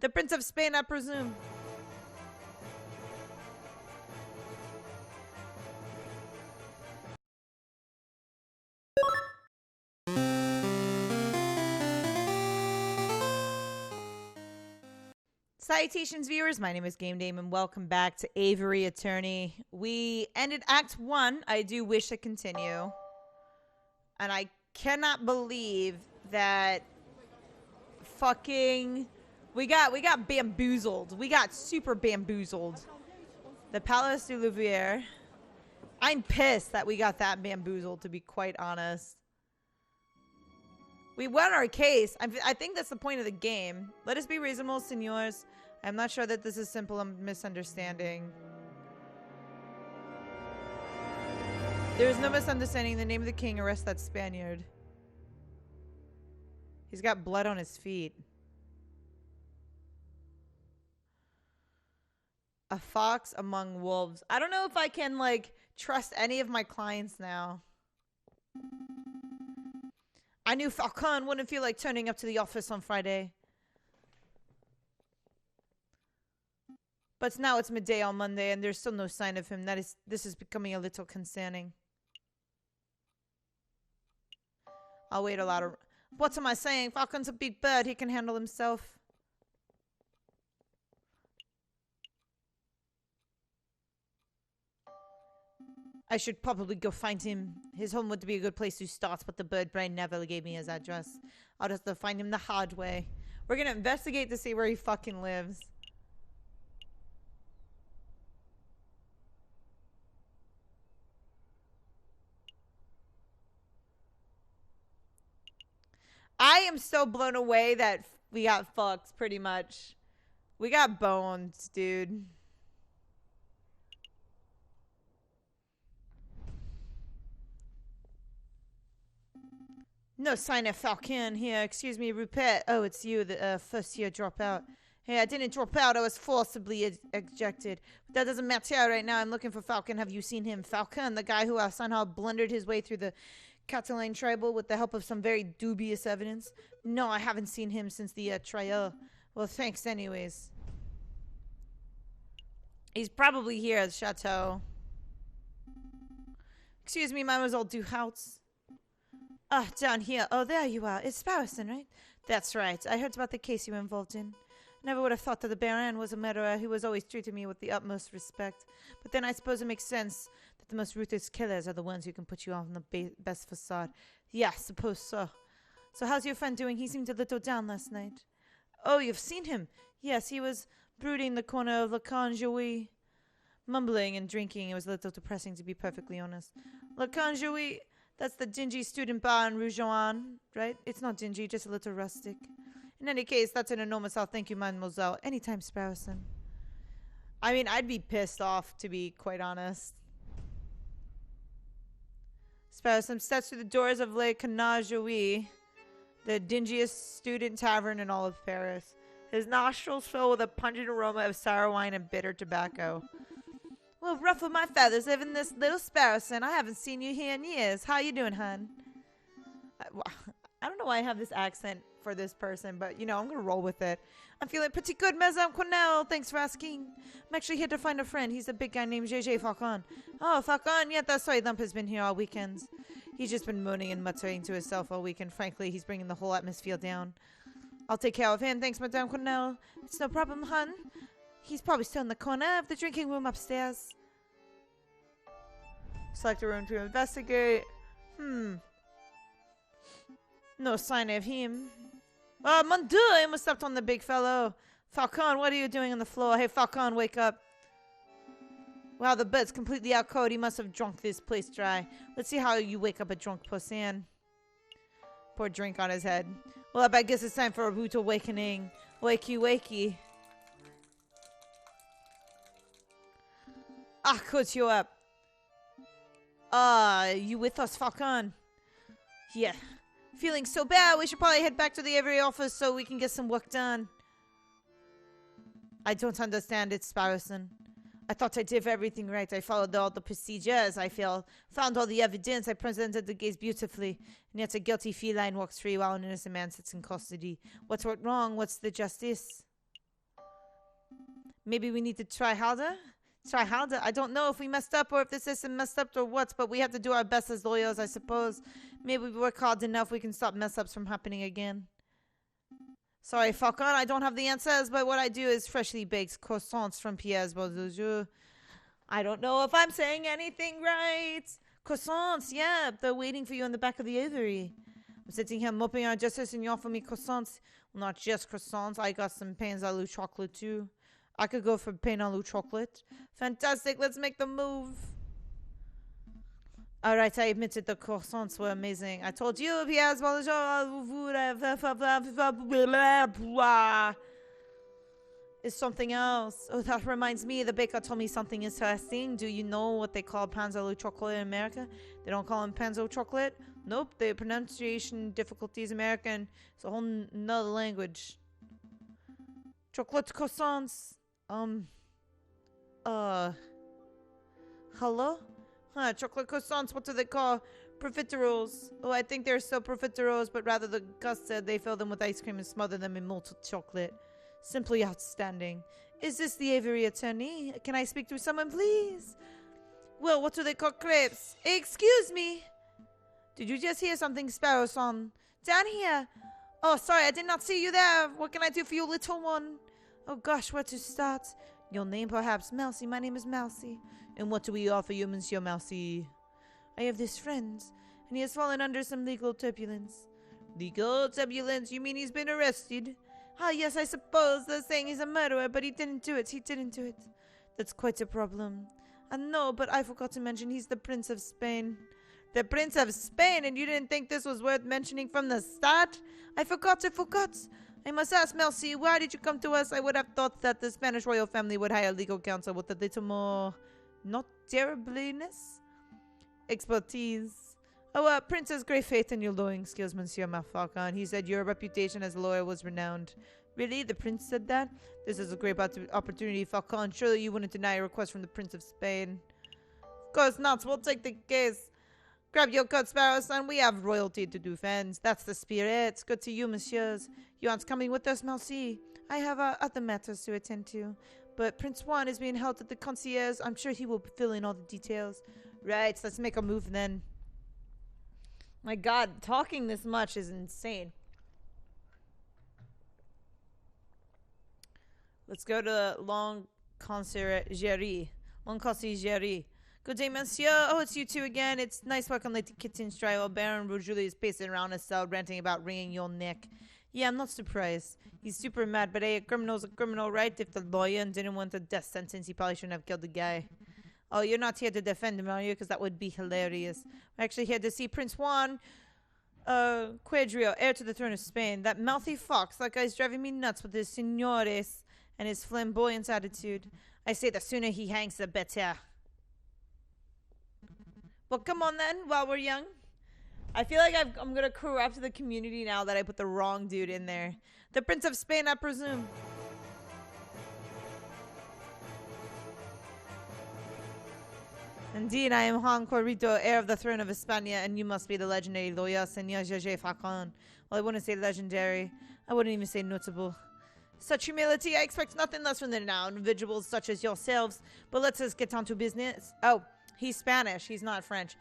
The Prince of Spain, I presume. Salutations, viewers. My name is Game Dame, and welcome back to Aviary Attorney. We ended Act 1. I do wish to continue. And I cannot believe that fucking... We got bamboozled. We got super bamboozled. The Palace du Louvre. I'm pissed that we got that bamboozled, to be quite honest. We won our case. I think that's the point of the game. Let us be reasonable, senors. I'm not sure that this is simple a misunderstanding. There is no misunderstanding. In the name of the king, arrest that Spaniard. He's got blood on his feet. A fox among wolves. I don't know if I can, like, trust any of my clients now. I knew Falcon wouldn't feel like turning up to the office on Friday. But now it's midday on Monday and there's still no sign of him. This is becoming a little concerning. I'll wait a lot of... What am I saying? Falcon's a big bird. He can handle himself. I should probably go find him. His home would be a good place to start, but the bird brain never gave me his address. I'll just have to find him the hard way. We're gonna investigate to see where he fucking lives. I am so blown away that we got fucked, pretty much. We got boned, dude. No sign of Falcon here. Excuse me, Rupert. Oh, it's you, the first year dropout. Hey, I didn't drop out. I was forcibly ejected. But that doesn't matter right now. I'm looking for Falcon. Have you seen him? Falcon, the guy who somehow blundered his way through the Catalan tribal with the help of some very dubious evidence? No, I haven't seen him since the trial. Well, thanks anyways. He's probably here at the chateau. Excuse me, Mademoiselle Duhout. Ah, down here. Oh, there you are. It's Sparrowson, right? That's right. I heard about the case you were involved in. Never would have thought that the Baron was a murderer. He was always treated me with the utmost respect. But then I suppose it makes sense that the most ruthless killers are the ones who can put you on the best facade. Yeah, suppose so. So how's your friend doing? He seemed a little down last night. Oh, you've seen him? Yes, he was brooding in the corner of Le Conjouy. Mumbling and drinking. It was a little depressing, to be perfectly honest. Le Conjouy... That's the dingy student bar in Rougeon, right? It's not dingy, just a little rustic. In any case, that's an enormous help. Thank you, mademoiselle. Anytime, Sparrowson. I mean, I'd be pissed off, to be quite honest. Sparrowson steps through the doors of Le Conjouy, the dingiest student tavern in all of Paris. His nostrils fill with a pungent aroma of sour wine and bitter tobacco. Well, ruffle my feathers, living this little Sparrowson. I haven't seen you here in years. How you doing, hun? I don't know why I have this accent for this person, but, you know, I'm going to roll with it. I'm feeling pretty good, Madame Cornell. Thanks for asking. I'm actually here to find a friend. He's a big guy named JJ Falcon. Oh, Falcon? Yeah, that's right. Lump has been here all weekends. He's just been moaning and muttering to himself all weekend. Frankly, he's bringing the whole atmosphere down. I'll take care of him. Thanks, Madame Cornell. It's no problem, hun. He's probably still in the corner of the drinking room upstairs. Select a room to investigate. No sign of him. Mon Dieu, I must have stepped on the big fellow. Falcon, what are you doing on the floor? Hey, Falcon, wake up. Wow, the bed's completely out cold. He must have drunk this place dry. Let's see how you wake up a drunk person. Pour a drink on his head. Well, I guess it's time for a rude awakening. Wakey, wakey. Ah, coach you up. You with us, Falcon? Yeah. Feeling so bad, we should probably head back to the Aviary office so we can get some work done. I don't understand it, Sparrowson. I thought I did everything right. I followed all the procedures, I feel. Found all the evidence. I presented the case beautifully. And yet a guilty feline walks free while an innocent man sits in custody. What's wrong? What's the justice? Maybe we need to try harder? Try harder? I don't know if we messed up or if the system messed up or what, but we have to do our best as lawyers, I suppose. Maybe we work hard enough we can stop mess-ups from happening again. Sorry, Falcon, I don't have the answers, but what I do is freshly baked croissants from Pierre's Bonjour. I don't know if I'm saying anything right. Croissants, yeah, they're waiting for you in the back of the Aviary. I'm sitting here mopping our justice and you offer me croissants. Well, not just croissants, I got some pains à la chocolate too. I could go for pain à la chocolate. Fantastic, let's make the move. Alright, I admitted the croissants were amazing. I told you, Pierre's is something else. Oh, that reminds me, the baker told me something interesting. Do you know what they call pains à la chocolate in America? They don't call them pains au chocolate. Nope, the pronunciation difficulties American. It's a whole nother language. Chocolate croissants. Hello? Huh, chocolate croissants, what do they call? Profiteroles. Oh, I think they're still profiteroles, but rather the Gus said they fill them with ice cream and smother them in molten chocolate. Simply outstanding. Is this the Aviary Attorney? Can I speak to someone, please? Well, what do they call crepes? Excuse me. Did you just hear something, Sparrow-son? Down here. Oh, sorry, I did not see you there. What can I do for you, little one? Oh, gosh, where to start? Your name, perhaps? Mousy. My name is Mousy. And what do we offer you, Monsieur Mousy? I have this friend, and he has fallen under some legal turbulence. Legal turbulence? You mean he's been arrested? Ah, yes, I suppose. They're saying he's a murderer, but he didn't do it. He didn't do it. That's quite a problem. No, but I forgot to mention he's the Prince of Spain. The Prince of Spain, and you didn't think this was worth mentioning from the start? I forgot. I must ask, Melcy, why did you come to us? I would have thought that the Spanish royal family would hire legal counsel with a little more, not terribliness, expertise. Oh, Prince has great faith in your lawyering skills, Monsieur Falcon. He said your reputation as a lawyer was renowned. Really? The Prince said that? This is a great opportunity, Falcon. Surely you wouldn't deny a request from the Prince of Spain. Of course not. We'll take the case. Grab your coat, Sparrow-son. We have royalty to defend. That's the spirit. Good to you, messieurs. You aren't coming with us, Melcy? I have other matters to attend to. But Prince Juan is being held at the concierge. I'm sure he will fill in all the details. Right, let's make a move then. My god, talking this much is insane. Let's go to Long Conciergerie. Long Conciergerie. Good day, monsieur. Oh, it's you two again. It's nice working late to kitchen's try while Baron Rojuli is pacing around his cell ranting about wringing your neck. Yeah, I'm not surprised. He's super mad, but hey, a criminal's a criminal, right? If the lawyer didn't want a death sentence, he probably shouldn't have killed the guy. Oh, you're not here to defend him, are you? Because that would be hilarious. We're actually here to see Prince Juan Quadrio, heir to the throne of Spain. That mouthy fox, that guy's driving me nuts with his señores and his flamboyant attitude. I say the sooner he hangs, the better. Well, come on then, while we're young. I feel like I'm going to corrupt the community now that I put the wrong dude in there. The Prince of Spain, I presume. Indeed, I am Juan Corrito, heir of the throne of Hispania, and you must be the legendary lawyer, Senor José Falcon. Well, I wouldn't say legendary. I wouldn't even say notable. Such humility, I expect nothing less from the renowned individuals such as yourselves. But let's just get on to business. Oh, he's Spanish. He's not French.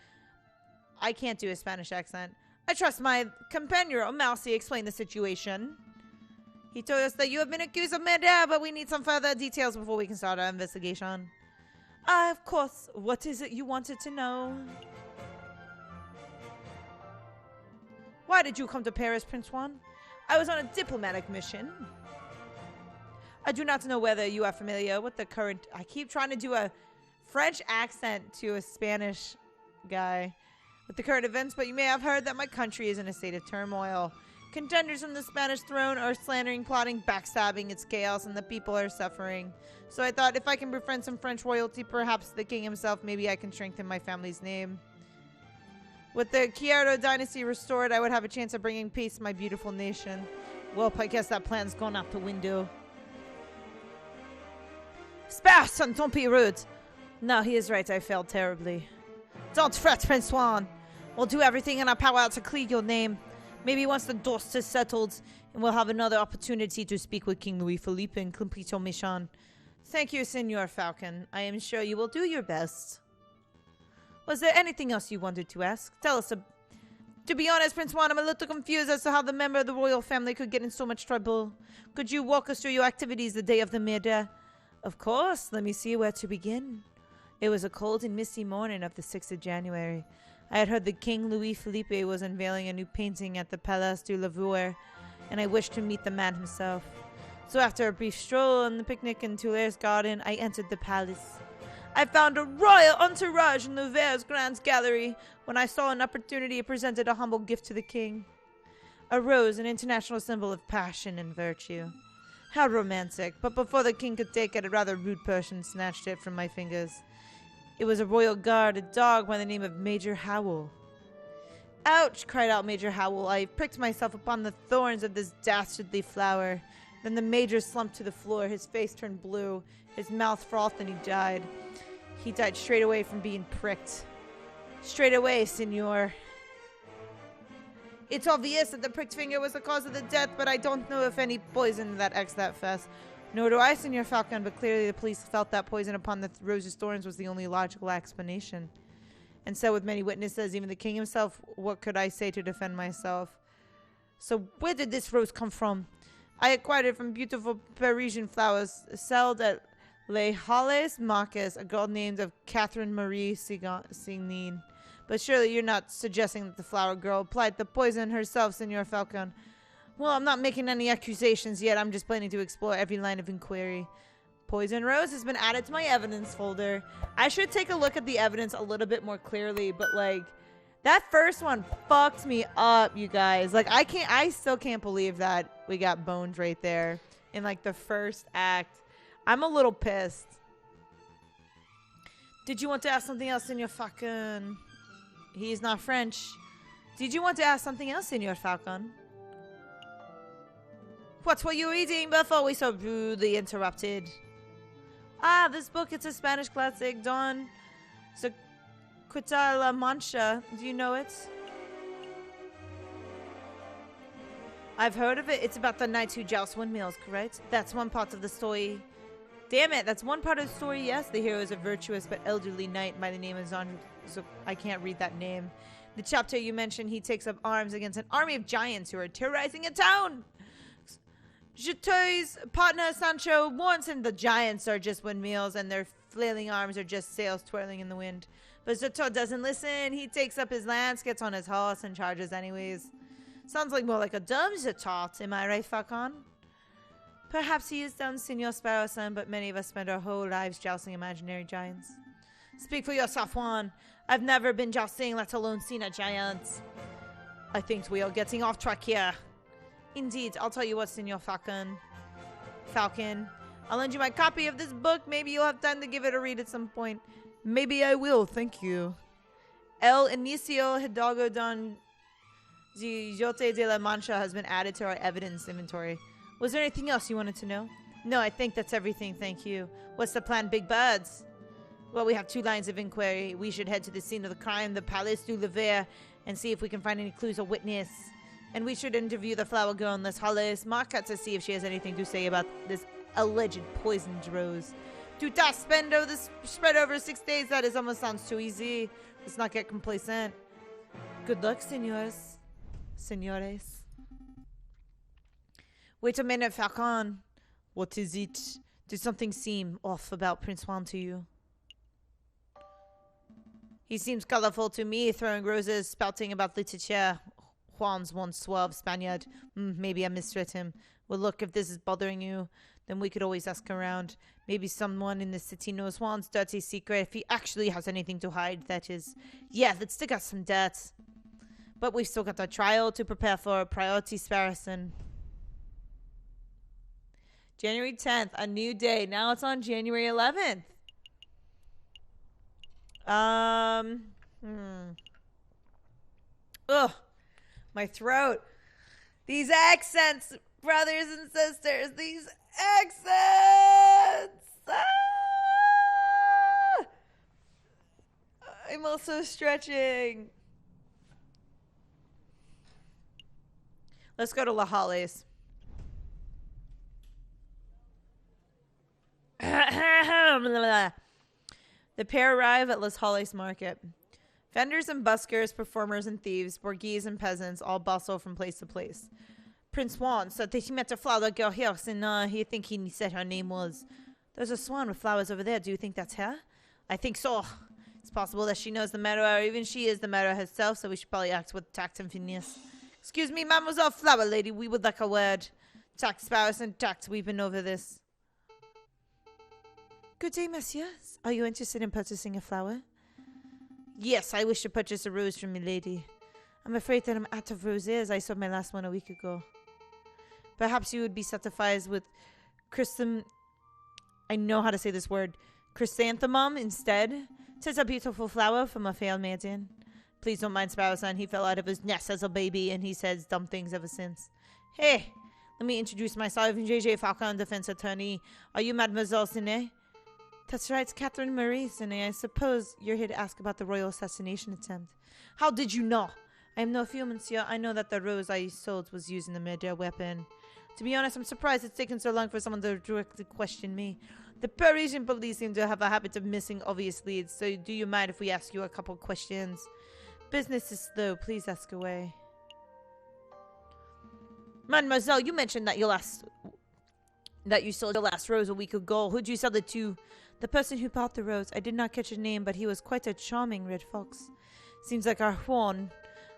I can't do a Spanish accent. I trust my companion, Mousy, explain the situation. He told us that you have been accused of murder, but we need some further details before we can start our investigation. Of course. What is it you wanted to know? Why did you come to Paris, Prince Juan? I was on a diplomatic mission. I do not know whether you are familiar with the current... I keep trying to do a French accent to a Spanish guy. With the current events, but you may have heard that my country is in a state of turmoil. Contenders on the Spanish throne are slandering, plotting, backstabbing. It's chaos and the people are suffering. So I thought if I can befriend some French royalty, perhaps the king himself, maybe I can strengthen my family's name. With the Chiaro dynasty restored, I would have a chance of bringing peace to my beautiful nation. Well, I guess that plan's gone out the window. Sparrow-son, don't be rude. No, he is right. I failed terribly. Don't fret, Prince Juan. We'll do everything in our power to clear your name. Maybe once the dust is settled, and we'll have another opportunity to speak with King Louis Philippe and complete your mission. Thank you, Senor Falcon. I am sure you will do your best. Was there anything else you wanted to ask? Tell us. To be honest, Prince Juan, I'm a little confused as to how the member of the royal family could get in so much trouble. Could you walk us through your activities the day of the murder? Of course. Let me see where to begin. It was a cold and misty morning of the 6th of January. I had heard that King Louis Philippe was unveiling a new painting at the Palais du Louvre, and I wished to meet the man himself. So after a brief stroll on the picnic in Tuileries Garden, I entered the palace. I found a royal entourage in Louvre's Grand Gallery. When I saw an opportunity, I presented a humble gift to the king. A rose, an international symbol of passion and virtue. How romantic. But before the king could take it, a rather rude person snatched it from my fingers. It was a royal guard, a dog by the name of Major Howell. Ouch, cried out Major Howell. I pricked myself upon the thorns of this dastardly flower. Then the major slumped to the floor. His face turned blue. His mouth frothed and he died. He died straight away from being pricked. Straight away, senor. It's obvious that the pricked finger was the cause of the death, but I don't know if any poison that X that fast. Nor do I, Senor Falcon, but clearly the police felt that poison upon the rose's thorns was the only logical explanation. And so with many witnesses, even the king himself, what could I say to defend myself? So where did this rose come from? I acquired it from beautiful Parisian flowers, sold at Les Halles Marcus, a girl named of Catherine Marie Signin. But surely you're not suggesting that the flower girl applied the poison herself, Senor Falcon. Well, I'm not making any accusations yet. I'm just planning to explore every line of inquiry. Poison rose has been added to my evidence folder. I should take a look at the evidence a little bit more clearly, but like that first one fucked me up, you guys. Like I still can't believe that we got boned right there in like the first act. I'm a little pissed. Did you want to ask something else, Senor Falcon? He's not French. Did you want to ask something else, Senor Falcon? What were you reading before we so rudely interrupted? Ah, this book, it's a Spanish classic, Don Quixote La Mancha. Do you know it? I've heard of it. It's about the knights who joust windmills, correct? That's one part of the story. Damn it, that's one part of the story, yes. The hero is a virtuous but elderly knight by the name of Zon. So I can't read that name. The chapter you mentioned, he takes up arms against an army of giants who are terrorizing a town. Jeto's partner Sancho warns him the giants are just windmills and their flailing arms are just sails twirling in the wind. But Jeto doesn't listen. He takes up his lance, gets on his horse, and charges anyways. Sounds like more like a dumb Jetot, am I right, Falcon? Perhaps he is dumb, Senor Sparrowson, but many of us spend our whole lives jousting imaginary giants. Speak for yourself, Juan. I've never been jousting, let alone seen a giant. I think we are getting off track here. Indeed, I'll tell you what, Senor Falcon. I'll lend you my copy of this book. Maybe you'll have time to give it a read at some point. Maybe I will, thank you. El Inicio Hidalgo Don Quixote de la Mancha has been added to our evidence inventory. Was there anything else you wanted to know? No, I think that's everything, thank you. What's the plan, big birds? Well, we have 2 lines of inquiry. We should head to the scene of the crime, the Palais du Louvre, and see if we can find any clues or witness. And we should interview the flower girl in Les Halles Market to see if she has anything to say about this alleged poisoned rose. To task spread over 6 days, that is almost sounds too easy. Let's not get complacent. Good luck, senores. Wait a minute, Falcon. What is it? Did something seem off about Prince Juan to you? He seems colorful to me, throwing roses, spouting about literature. Juan's one suave Spaniard. Maybe I misread him. Well, look, if this is bothering you, then we could always ask around. Maybe someone in the city knows Juan's dirty secret, if he actually has anything to hide, that is. Yeah, let's dig out some dirt. But we've still got our trial to prepare for. Priority Sparrowson. January 10th, a new day. Now it's on January 11th. Ugh. My throat. These accents, brothers and sisters. These accents. Ah! I'm also stretching. Let's go to La Halles. The pair arrive at Les Halles Market. Vendors and buskers, performers and thieves, bourgeois and peasants all bustle from place to place. Prince Juan said that he met a flower girl here, and he think he said her name was. There's a swan with flowers over there. Do you think that's her? I think so. It's possible that she knows the matter, or even she is the matter herself, so we should probably act with tact and finesse. Excuse me, Mademoiselle Flower Lady, we would like a word. Tact, Sparrows, and tact, we've been over this. Good day, messieurs. Are you interested in purchasing a flower? Yes, I wish to purchase a rose from milady. I'm afraid that I'm out of roses. I sold my last one a week ago. Perhaps you would be satisfied with I know how to say this word. Chrysanthemum instead. 'Tis a beautiful flower from a fair maiden. Please don't mind Sparrowson. He fell out of his nest as a baby, and he says dumb things ever since. Hey, let me introduce myself. J.J. Falcon, defense attorney. Are you Mademoiselle Sinet? That's right, Catherine Marie Sinet. I suppose you're here to ask about the royal assassination attempt. How did you know? I am no fool, monsieur. I know that the rose I sold was used in the murder weapon. To be honest, I'm surprised it's taken so long for someone to directly question me. The Parisian police seem to have a habit of missing obvious leads, so do you mind if we ask you a couple questions? Business is slow. Please ask away. Mademoiselle, you mentioned that you sold your last rose a week ago. Who'd you sell it to? The person who bought the rose. I did not catch a name, but he was quite a charming red fox. Seems like our Juan.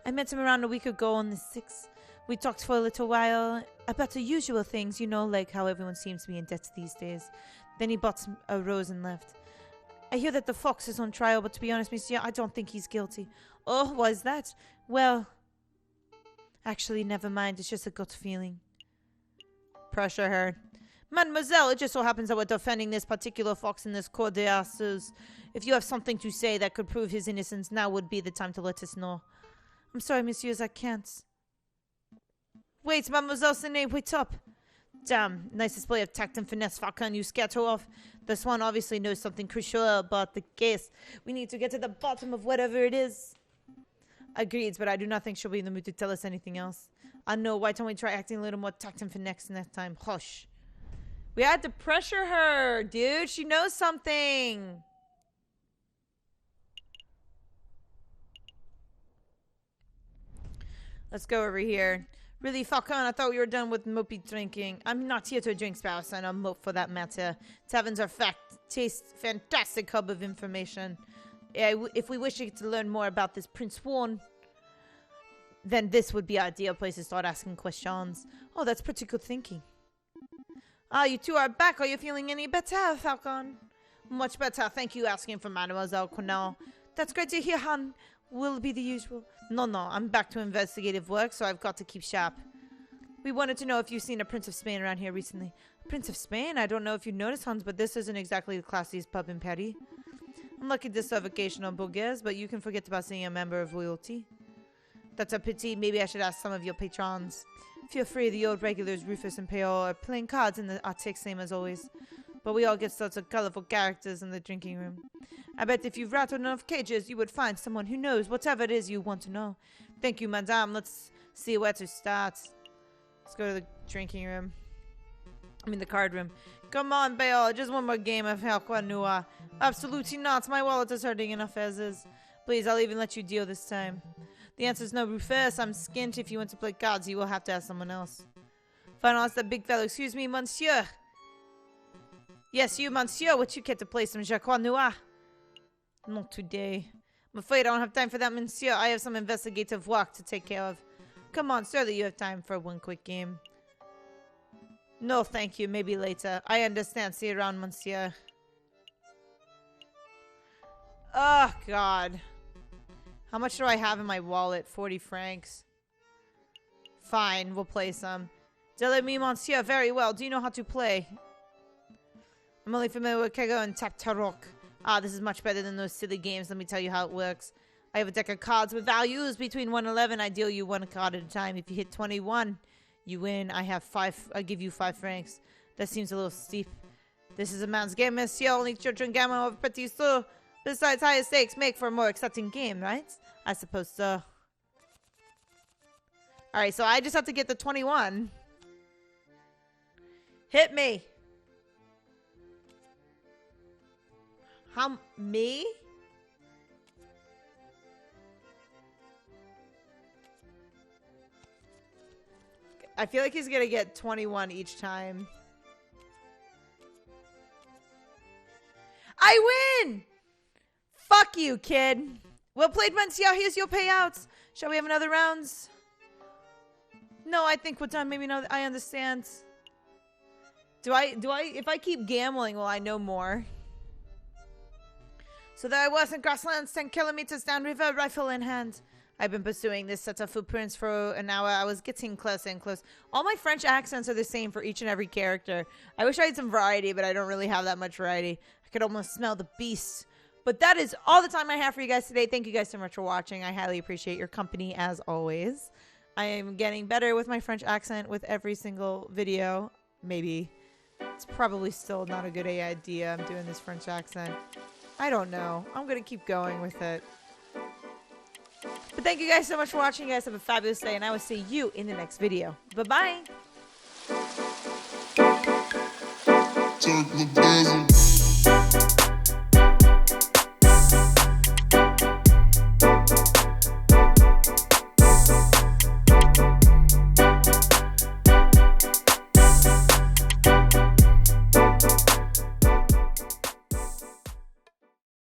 I met him around a week ago on the 6th. We talked for a little while about the usual things, you know, like how everyone seems to be in debt these days. Then he bought a rose and left. I hear that the fox is on trial, but to be honest, monsieur, I don't think he's guilty. Oh, why is that? Well, actually, never mind. It's just a gut feeling. Pressure her. Mademoiselle, it just so happens that we're defending this particular fox in this court d'assises. If you have something to say that could prove his innocence, now would be the time to let us know. I'm sorry, messieurs, I can't. Wait, Mademoiselle Sinet, wait up. Damn, nice display of tact and finesse, Falcon. You scared her off. This one obviously knows something crucial about the case. We need to get to the bottom of whatever it is. Agreed, but I do not think she'll be in the mood to tell us anything else. I know, why don't we try acting a little more tact and finesse next time? Hush. We had to pressure her, dude. She knows something. Let's go over here. Really, Falcon, I thought we were done with mopey drinking. I'm not here to drink, Sparrowson, or mope for that matter. Taverns are taste fantastic hub of information. If we wish to learn more about this Prince Juan, then this would be our ideal place to start asking questions. Oh, that's pretty good thinking. Ah, you two are back. Are you feeling any better, Falcon? Much better. Thank you asking for Mademoiselle Cornell. That's great to hear, hon. Will it be the usual? No, I'm back to investigative work, so I've got to keep sharp. We wanted to know if you've seen a Prince of Spain around here recently. Prince of Spain? I don't know if you noticed, Hans, but this isn't exactly the classiest pub in Paris. I'm lucky to serve occasional bourgeois, but you can forget about seeing a member of royalty. That's a pity. Maybe I should ask some of your patrons. Feel free, the old regulars Rufus and Peor are playing cards in the Arctic, same as always. But we all get sorts of colorful characters in the drinking room. I bet if you've rattled enough cages, you would find someone who knows whatever it is you want to know. Thank you, madame. Let's see where to start. Let's go to the drinking room. I mean, the card room. Come on, Bayo. Just one more game of Helquanua. Absolutely not. My wallet is hurting enough as is. Please, I'll even let you deal this time. The answer is no, Rufus. I'm skint. If you want to play cards, you will have to ask someone else. Fine, I'll ask that big fellow. Excuse me, monsieur. Yes, you, monsieur. Would you care to play some Helquanua? Not today. I'm afraid I don't have time for that, monsieur. I have some investigative work to take care of. Come on, surely you have time for one quick game. No, thank you. Maybe later. I understand. See you around, monsieur. Oh, God. How much do I have in my wallet? 40 francs. Fine, we'll play some. Tell me, monsieur. Very well. Do you know how to play? I'm only familiar with Kego and Tap Tarok. Ah, this is much better than those silly games. Let me tell you how it works. I have a deck of cards with values between 1 and 11. I deal you one card at a time. If you hit 21, you win. I give you 5 francs. That seems a little steep. This is a man's game, monsieur. Only children gamble over petit sous. Besides, higher stakes make for a more exciting game, right? I suppose so. Alright, so I just have to get the 21. Hit me. Me? I feel like he's gonna get 21 each time. I win! Fuck you, kid. Well played, Monsieur. Here's your payouts. Shall we have another rounds? No, I think we're done. Maybe no, I understand. If I keep gambling, will I know more? So there I was in grasslands 10 kilometers downriver, rifle in hand. I've been pursuing this set of footprints for an hour. I was getting closer and close. All my French accents are the same for each and every character. I wish I had some variety, but I don't really have that much variety. I could almost smell the beast. But that is all the time I have for you guys today. Thank you guys so much for watching. I highly appreciate your company as always. I am getting better with my French accent with every single video. Maybe. It's probably still not a good idea. I'm doing this French accent. I don't know. I'm going to keep going with it. But thank you guys so much for watching. You guys have a fabulous day, and I will see you in the next video. Bye-bye.